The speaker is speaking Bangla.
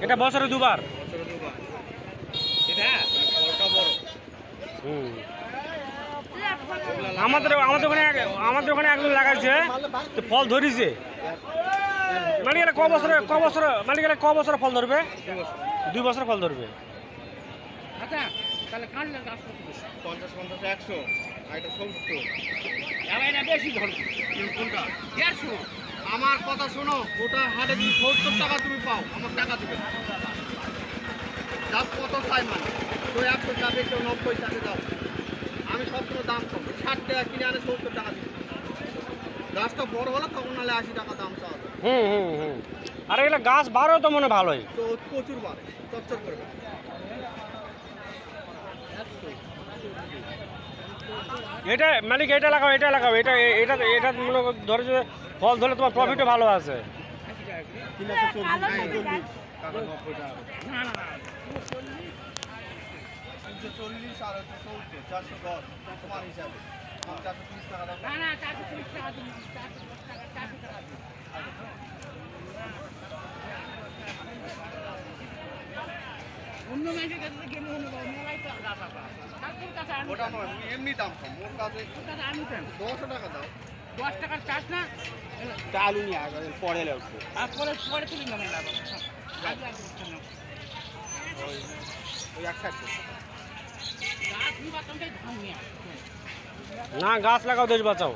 এটা বছরে দুবার। আমাদের ওখানে একজন লাগাইছে, ফল ধরেছে। মালিকেরা ক বছর ফল ধরবে? 2 বছর ফল ধরবে। আচ্ছা তাহলে কাটলে গাছ কত? 50 50 100 আর এটা 70 এবার না বেশি ধরো কোনটা 150। আমার কথা শোনো, ওটা হাটে যদি 70 টাকা তুমি পাও আমার টাকা দিবে। দাম কত চাই মানে তো 100 যাবে কেউ 90 টাকা দাও। আমি সবসময় দাম কম 60 টাকা কিনে আনে 70 টাকা দিই। গাছটা বড় হলো তখন নালে 80 টাকা দাম চাওয়া। আর এগুলো গাছ বাড়ো তো মনে ভালোই, তো প্রচুর বাড়ে, চচ্চর করবে। এটা মালিক এটা লাগাও, এটা লাগাও, এটা এটা এটা মনে ধরে যে ফল ধরলে তোমার প্রফিটও ভালো আছে। অন্য মানুষের কাছে গেলে মেলাই তো ওটা নয়, এমনি দাম কম ওর কাছে। আমি 10 টাকা দাও। 10 টাকার চাষ না চালু নিয়ে আসবে পরে লাগবে আর পরে পরে তুলি না মেলা ওই 160 না গাছ লাগাও, দেশ বাঁচাও।